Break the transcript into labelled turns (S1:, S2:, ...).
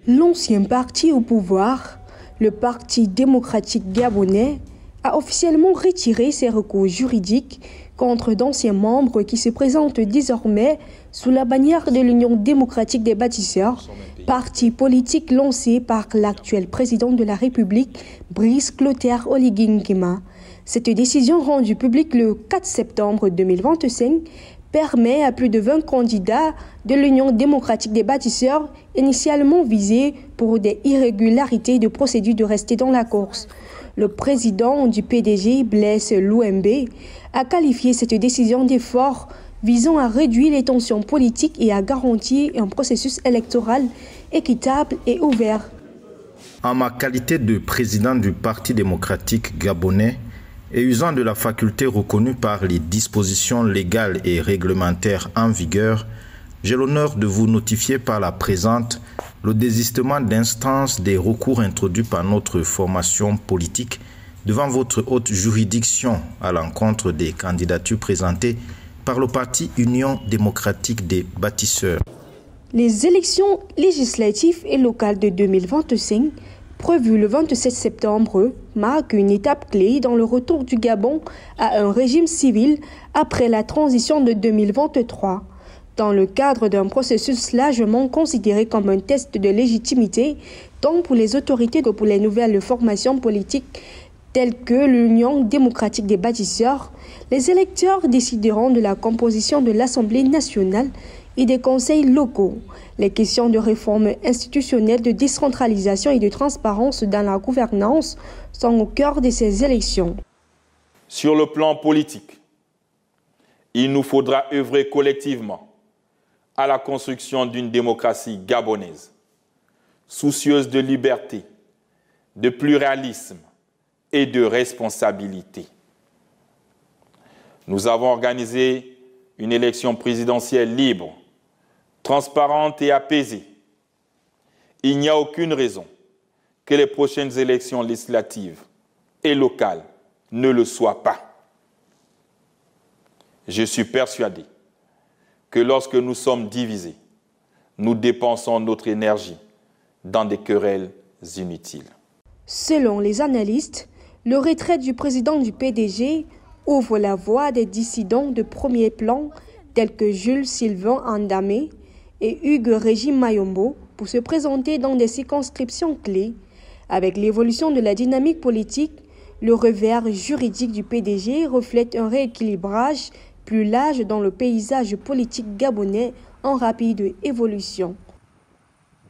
S1: L'ancien parti au pouvoir, le Parti démocratique gabonais, a officiellement retiré ses recours juridiques contre d'anciens membres qui se présentent désormais sous la bannière de l'Union démocratique des bâtisseurs, parti politique lancé par l'actuel président de la République, Brice Clotaire Oligui Nguema. Cette décision rendue publique le 4 septembre 2025 permet à plus de 20 candidats de l'Union démocratique des bâtisseurs initialement visés pour des irrégularités de procédure de rester dans la course. Le président du PDG, Blaise Louembe, a qualifié cette décision d'effort visant à réduire les tensions politiques et à garantir un processus électoral équitable et ouvert.
S2: En ma qualité de président du Parti démocratique gabonais, et usant de la faculté reconnue par les dispositions légales et réglementaires en vigueur, j'ai l'honneur de vous notifier par la présente le désistement d'instance des recours introduits par notre formation politique devant votre haute juridiction à l'encontre des candidatures présentées par le Parti Union démocratique des bâtisseurs.
S1: Les élections législatives et locales de 2025 prévu le 27 septembre, marque une étape clé dans le retour du Gabon à un régime civil après la transition de 2023. Dans le cadre d'un processus largement considéré comme un test de légitimité, tant pour les autorités que pour les nouvelles formations politiques telles que l'Union démocratique des bâtisseurs, les électeurs décideront de la composition de l'Assemblée nationale et des conseils locaux. Les questions de réforme institutionnelle, de décentralisation et de transparence dans la gouvernance sont au cœur de ces élections.
S3: Sur le plan politique, il nous faudra œuvrer collectivement à la construction d'une démocratie gabonaise, soucieuse de liberté, de pluralisme et de responsabilité. Nous avons organisé une élection présidentielle libre, transparente et apaisée. Il n'y a aucune raison que les prochaines élections législatives et locales ne le soient pas. Je suis persuadé que lorsque nous sommes divisés, nous dépensons notre énergie dans des querelles inutiles.
S1: Selon les analystes, le retrait du président du PDG ouvre la voie des dissidents de premier plan tels que Jules Sylvain Andamé et Hugues Régis Mayombo pour se présenter dans des circonscriptions clés. Avec l'évolution de la dynamique politique, le revers juridique du PDG reflète un rééquilibrage plus large dans le paysage politique gabonais en rapide évolution.